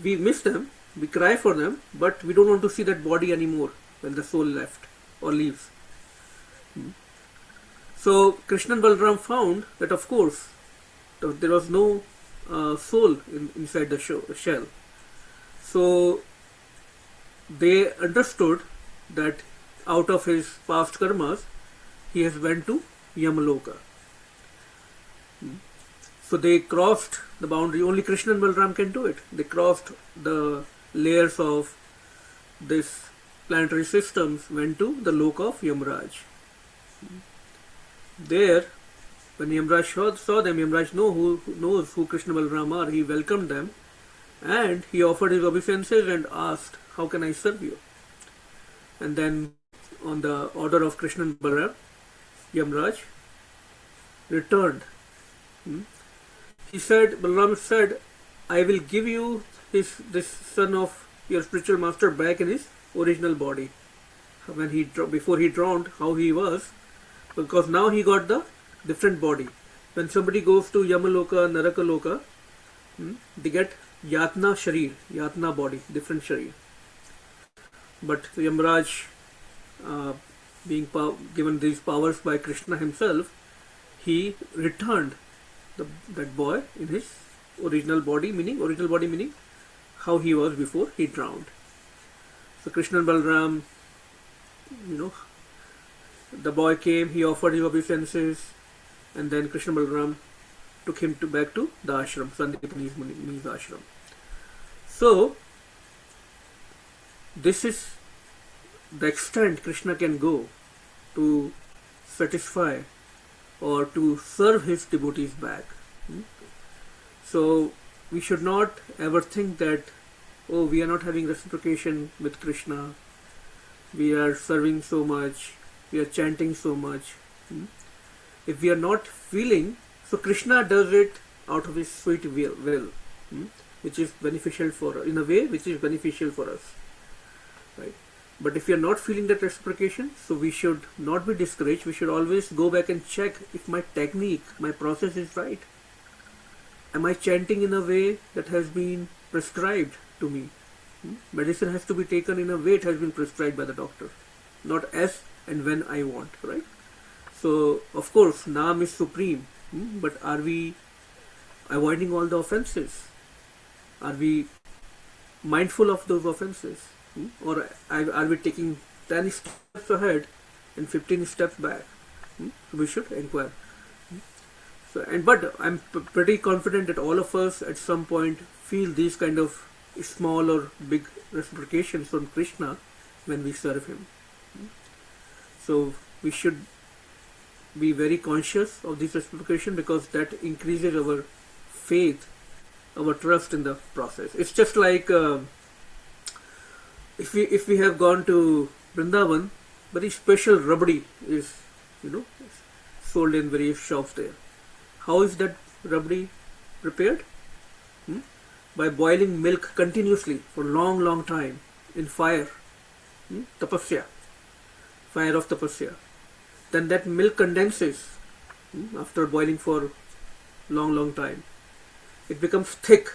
we miss them, we cry for them, but we don't want to see that body anymore when the soul left or leaves. So Krishna and Balaram found that, of course, there was no soul inside the shell. So they understood that out of his past karmas, he has went to Yamaloka. So they crossed the boundary. Only Krishna and Balaram can do it. They crossed the layers of this planetary systems, went to the loka of Yamaraj. There, when Yamaraj saw them, Yamaraj knows who Krishna and Balaram are. He welcomed them and he offered his obeisances and asked, how can I serve you? And then on the order of Krishna and Balaram, Yamaraj returned. He said, Balaram said, I will give you this son of your spiritual master back in his original body. Before he drowned, how he was, because now he got the different body. When somebody goes to Yamaloka, Narakaloka, they get Yatna Sharir, Yatna body, different Sharir. But Yamaraj, being given these powers by Krishna himself, he returned that boy in his original body meaning how he was before he drowned. So Krishna and Balaram, the boy came, he offered his obeisances, and then Krishna and Balaram took him back to the ashram, Sāndīpani Muni's ashram. So this is the extent Krishna can go to satisfy or to serve his devotees back. So we should not ever think that, oh, we are not having reciprocation with Krishna, we are serving so much, we are chanting so much. If we are not feeling So Krishna does it out of his sweet will, which is beneficial for, in a way, which is beneficial for us, right? But if we are not feeling that reciprocation, so we should not be discouraged. We should always go back and check if my technique, my process is right. Am I chanting in a way that has been prescribed to me? Medicine has to be taken in a way it has been prescribed by the doctor, not as and when I want, right? So, of course, Naam is supreme, but are we avoiding all the offenses? Are we mindful of those offenses? Or are we taking 10 steps ahead and 15 steps back? We should inquire. But I'm pretty confident that all of us at some point feel these kind of small or big reciprocations from Krishna when we serve him. So we should be very conscious of this reciprocation, because that increases our faith, our trust in the process. It's just like if we have gone to Vrindavan, very special rabdi is sold in various shops there. How is that rabdi prepared? By boiling milk continuously for long time in fire, tapasya, fire of tapasya. Then that milk condenses after boiling for long time. It becomes thick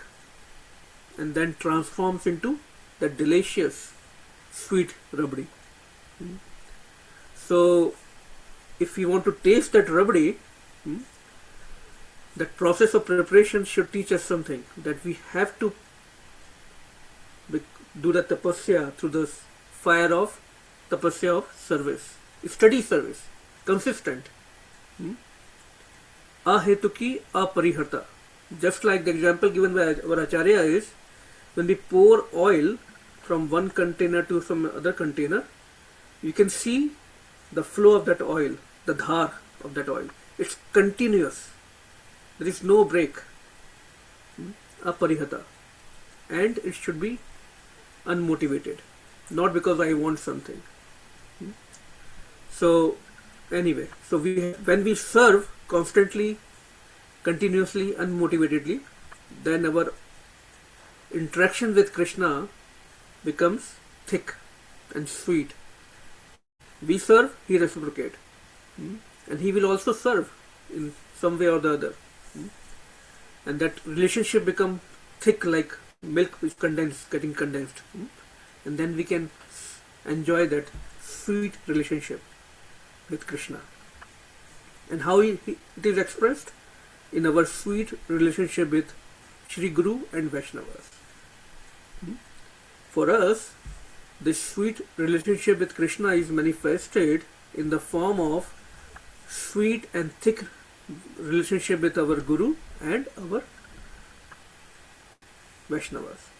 and then transforms into that delicious sweet rabdi. So if we want to taste that rabdi, that process of preparation should teach us something, that we have to do the tapasya through the fire of tapasya of service, steady service, consistent, ahetuki apariharta. Just like the example given by our Acharya is, when we pour oil from one container to some other container, you can see the flow of that oil, the dhar of that oil. It's continuous. There is no break. Aparihata. And it should be unmotivated. Not because I want something. So anyway, so when we serve constantly, continuously, unmotivatedly, then our interaction with Krishna becomes thick and sweet. We serve, he reciprocates. And he will also serve in some way or the other. And that relationship becomes thick like milk which getting condensed. And then we can enjoy that sweet relationship with Krishna. And how it is expressed? In our sweet relationship with Shri Guru and Vaishnavas. For us, this sweet relationship with Krishna is manifested in the form of sweet and thick relationship with our Guru and our Vaishnavas.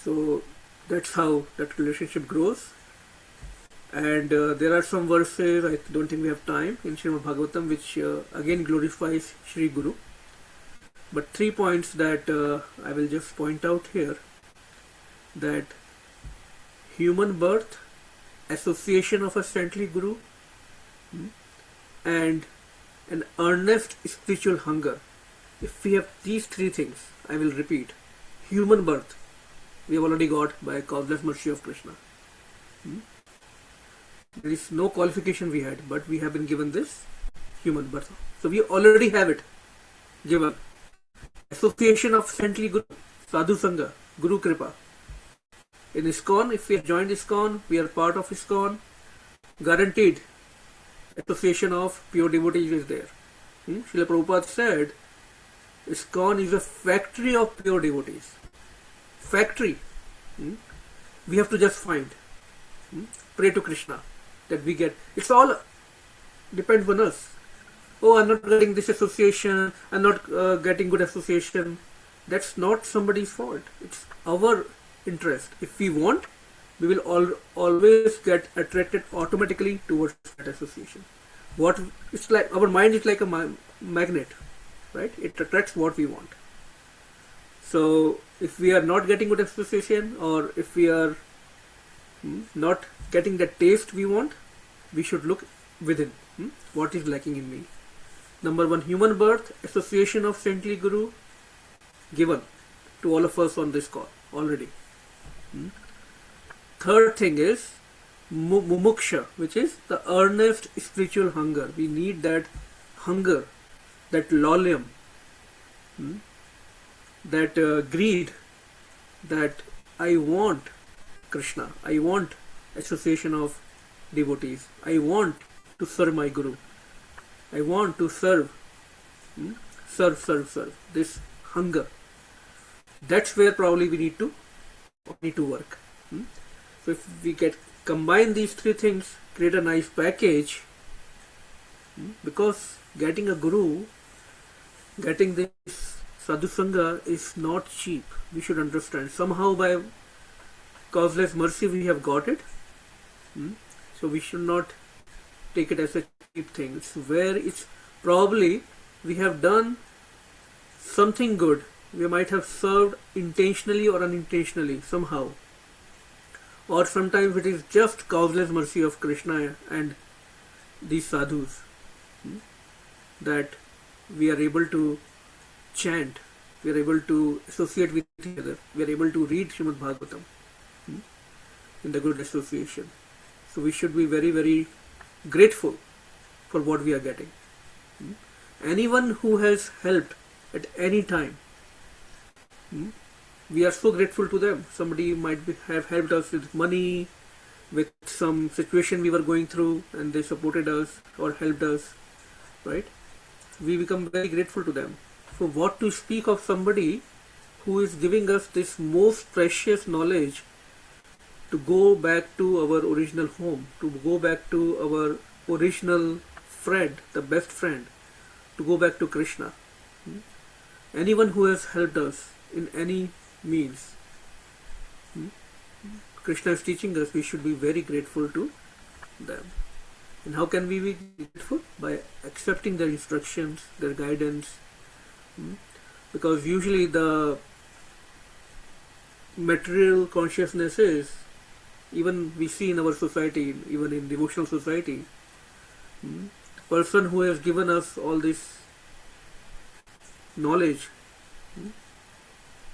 So that's how that relationship grows. And there are some verses, I don't think we have time, in Srimad Bhagavatam, which again glorifies Shri Guru. But 3 points that I will just point out here. That human birth, association of a saintly Guru, and an earnest spiritual hunger. If we have these 3 things, I will repeat. Human birth, we have already got by causeless mercy of Krishna. There is no qualification we had, but we have been given this human birth. So we already have it given. Association of saintly Guru, Sadhu Sangha, Guru Kripa. In ISKCON, if we have joined ISKCON, we are part of ISKCON, guaranteed association of pure devotees is there. Srila Prabhupada said, ISKCON is a factory of pure devotees. Factory. We have to just find. Pray to Krishna that we get. It's all depends on us. Oh, I'm not getting this association, I'm not getting good association. That's not somebody's fault. It's our interest. If we want, we will always get attracted automatically towards that association. It's like our mind is like a magnet, right? It attracts what we want. So if we are not getting good association, or if we are not getting the taste we want, we should look within. What is lacking in me? Number one, human birth, association of saintly guru, given to all of us on this call already. Third thing is mumuksha, which is the earnest spiritual hunger. We need that hunger, that lolium, that greed, that I want Krishna, I want association of devotees, I want to serve my guru, I want to serve, serve. This hunger. That's where probably we need to work. So if we combine these three things, create a nice package, because getting a guru, getting this sadhu sangha is not cheap. We should understand. Somehow by causeless mercy we have got it. So we should not take it as a cheap thing. It's probably we have done something good. We might have served intentionally or unintentionally somehow. Or sometimes it is just causeless mercy of Krishna and these sadhus that we are able to chant, we are able to associate with each other, we are able to read Srimad Bhagavatam in the good association. So we should be very, very grateful for what we are getting. Anyone who has helped at any time, we are so grateful to them. Somebody might have helped us with money, with some situation we were going through, and they supported us or helped us, right? We become very grateful to them. So what to speak of somebody who is giving us this most precious knowledge to go back to our original home, to go back to our original friend, the best friend, to go back to Krishna. Anyone who has helped us in any means, Krishna is teaching us we should be very grateful to them. And how can we be grateful? By accepting their instructions, their guidance. Because usually the material consciousness is, even we see in our society, even in devotional society, the person who has given us all this knowledge,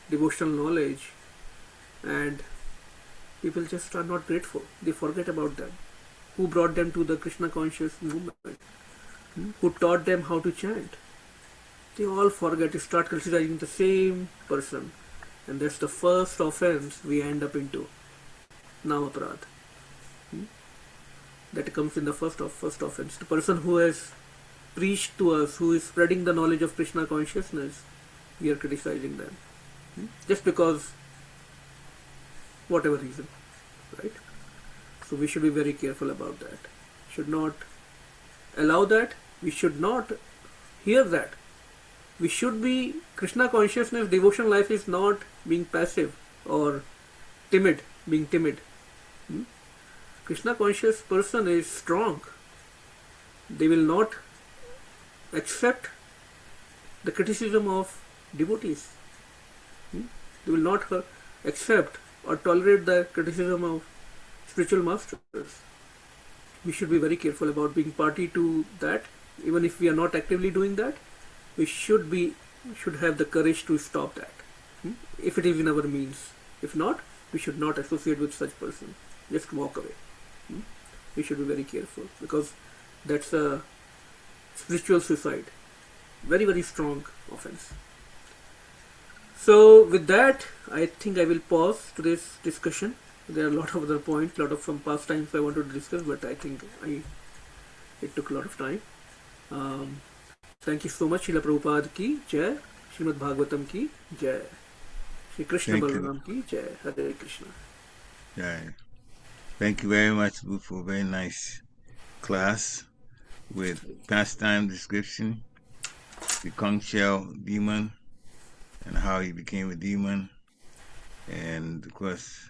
devotional knowledge, and people just are not grateful. They forget about them. Who brought them to the Krishna conscious movement? Who taught them how to chant? They all forget to start criticizing the same person, and that's the first offense we end up into. Nama prādād. That comes in the first offense. The person who has preached to us, who is spreading the knowledge of Krishna consciousness, we are criticizing them. Just because whatever reason, right? So we should be very careful about that. Should not allow that. We should not hear that. We should be Krishna consciousness. Devotional life is not being passive or timid, being timid. Krishna conscious person is strong. They will not accept the criticism of devotees. They will not accept or tolerate the criticism of spiritual masters. We should be very careful about being party to that. Even if we are not actively doing that, we should have the courage to stop that, if it is in our means. If not, we should not associate with such person. Just walk away. We should be very careful, because that's a spiritual suicide. Very, very strong offense. So with that, I think I will pause today's discussion. There are a lot of other points, a lot of some past times I wanted to discuss, but I think it took a lot of time. Thank you so much. Srila Prabhupada ki jai, Srimad Bhagavatam ki jai, Shri Krishna Balaram ki jai, Hare Krishna. Jai. Thank you very much, Lou, for a very nice class with pastime description, the conch shell demon, and how he became a demon. And of course,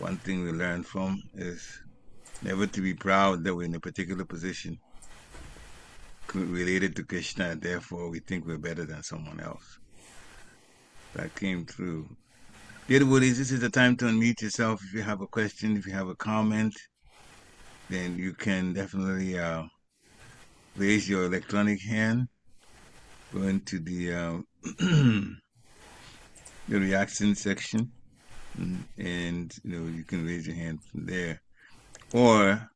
one thing we learned from is never to be proud that we're in a particular position related to Krishna, and therefore we think we're better than someone else. That came through. Dear devotees, this is the time to unmute yourself. If you have a question, if you have a comment, then you can definitely raise your electronic hand, go into the the reaction section, and you can raise your hand from there, or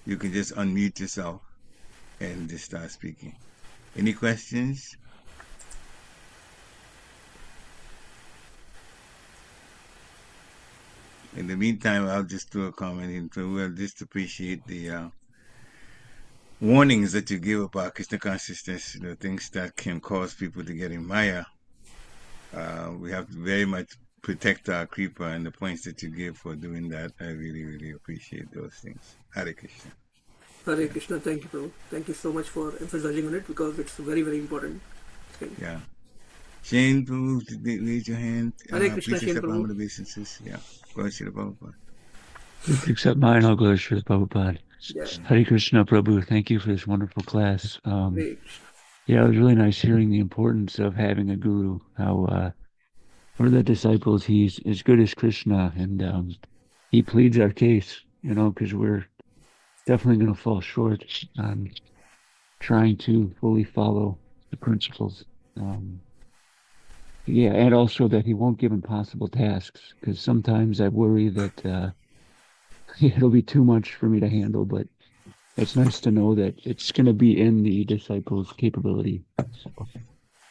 you can just unmute yourself and just start speaking. Any questions? In the meantime, I'll just throw a comment in. So we'll just appreciate the warnings that you give about Krishna consciousness, things that can cause people to get in Maya. We have to very much protect our Kripa, and the points that you give for doing that, I really, really appreciate those things. Hare Krishna. Hare Krishna. Thank you, Prabhu. Thank you so much for emphasizing on it, because it's a very, very important thing. Yeah. Shane, Prabhu, raise your hand. Hare Krishna, Please Shane accept Prabhu. our obeisances. Yeah. Go ahead, Srila Prabhupada. Accept mine, I'll go to Prabhupada. Yeah. Hare Krishna, Prabhu. Thank you for this wonderful class. Great. Yeah, it was really nice hearing the importance of having a guru. How for the disciples, he's as good as Krishna, and he pleads our case, because we're definitely going to fall short on trying to fully follow the principles. Yeah, and also that he won't give impossible tasks, because sometimes I worry that it'll be too much for me to handle, but it's nice to know that it's going to be in the disciples' capability. So,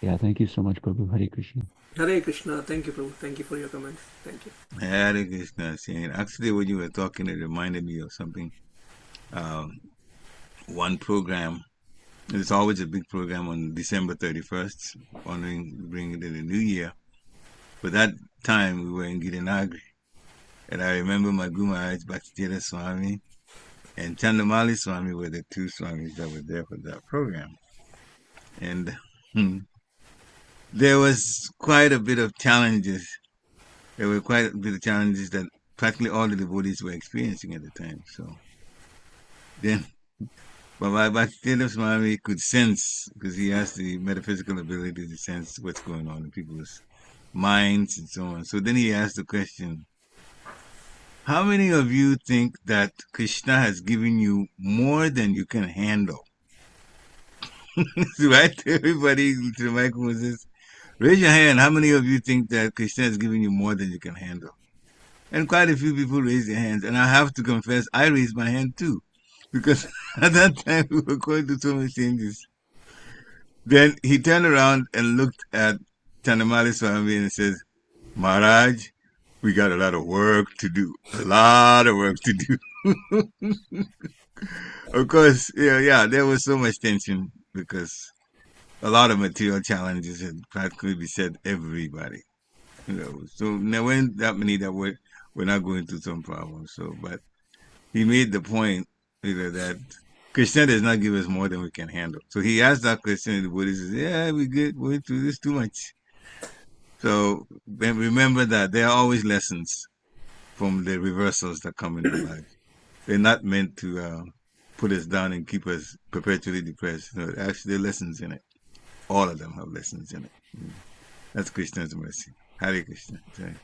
yeah, thank you so much, Prabhu. Hare Krishna. Hare Krishna. Thank you, Prabhu. Thank you for your comments. Thank you. Hare Krishna, Shane. Actually, when you were talking, it reminded me of something. One program, there's always a big program on December 31st, bringing it in the new year. But that time, we were in Girinagri. And I remember my Guru Maharaj, Bhaktisiddhanta Swami, and Chandamali Swami were the two Swamis that were there for that program. And there was quite a bit of challenges. There were quite a bit of challenges that practically all the devotees were experiencing at the time. So then Baba Bhaktisiddhanta Swami could sense, because he has the metaphysical ability to sense what's going on in people's minds and so on. So then he asked the question, how many of you think that Krishna has given you more than you can handle? Right? Everybody to the microphone says, raise your hand. How many of you think that Krishna has given you more than you can handle? And quite a few people raised their hands. And I have to confess, I raised my hand too. Because at that time we were going through so many changes. Then he turned around and looked at Chandamali Swami and says, Maharaj, we got a lot of work to do. A lot of work to do. Of course, there was so much tension because a lot of material challenges had practically beset everybody. So there weren't that many that were not going through some problems. So, but he made the point that Krishna does not give us more than we can handle. So he asked that question, and the Buddha says, yeah, we're going through this too much. So remember that there are always lessons from the reversals that come in our life. They're not meant to put us down and keep us perpetually depressed. No, actually, there are lessons in it. All of them have lessons in it. That's Krishna's mercy. Hare Krishna. Sorry.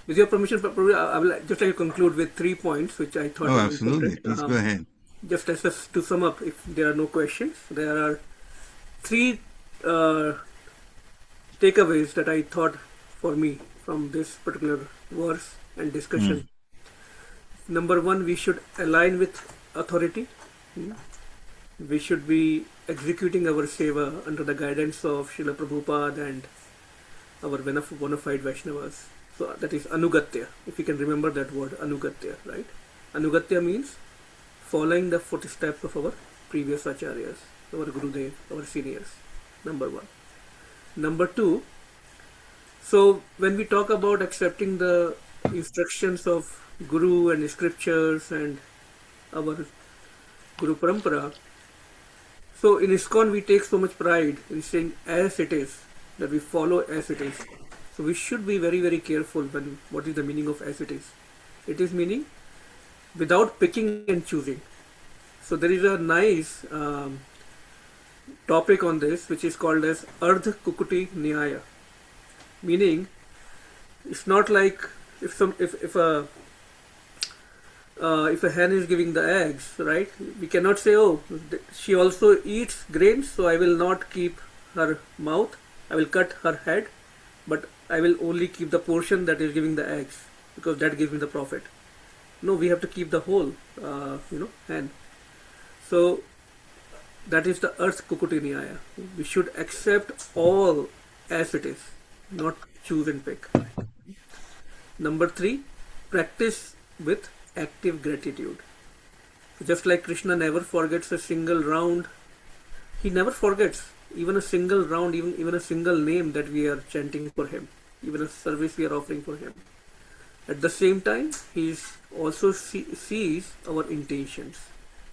With your permission, Prabhu, I would just like to conclude with 3 points, which I thought. Oh, absolutely. Please go ahead. Just as to sum up, if there are no questions, there are 3 takeaways that I thought for me from this particular verse and discussion. Number 1, we should align with authority. We should be executing our seva under the guidance of Srila Prabhupada and our bona fide Vaishnavas. So that is anugatya, if you can remember that word, anugatya, right? Anugatya means following the footsteps of our previous acharyas, our Gurudev, our seniors. Number 1. Number 2, so when we talk about accepting the instructions of Guru and scriptures and our Guru Parampara, so in ISKCON we take so much pride in saying as it is, that we follow as it is. So we should be very, very careful when what is the meaning of as it is. It is meaning without picking and choosing. So there is a nice topic on this which is called as Ardha Kukuti Nyaya, meaning it's not like if if a hen is giving the eggs, right, we cannot say, oh, she also eats grains, so I will not keep her mouth, I will cut her head, but I will only keep the portion that is giving the eggs, because that gives me the profit. No, we have to keep the whole, hen. So that is the earth Kukuti Nyaya. We should accept all as it is, not choose and pick. Number 3, practice with active gratitude. Just like Krishna never forgets a single round, he never forgets even a single round, even a single name that we are chanting for him, even a service we are offering for him. At the same time, he also sees our intentions,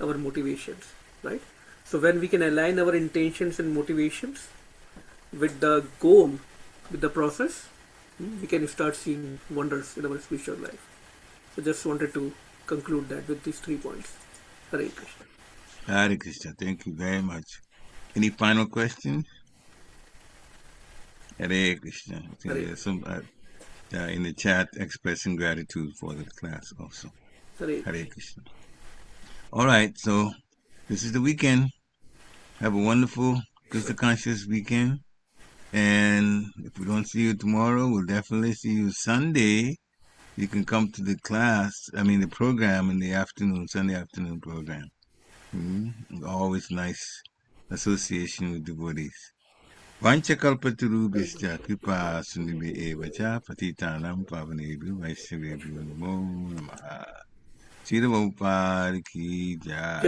our motivations, right? So when we can align our intentions and motivations with the goal, with the process, we can start seeing wonders in our spiritual life. So just wanted to conclude that with these 3 points. Hare Krishna. Hare Krishna. Thank you very much. Any final questions? Hare Krishna. I think there's some in the chat expressing gratitude for the class also. Hare Hare Krishna. All right, so this is the weekend. Have a wonderful Krishna conscious weekend. And if we don't see you tomorrow, we'll definitely see you Sunday. You can come to the the program in the afternoon, Sunday afternoon program. Always nice association with devotees. Vanchakalpatarubhishcha kripa sindhubhye eva cha patitanam pavanebhyo vaishnavebhyo namo namaha. Srila Prabhupada ki jai.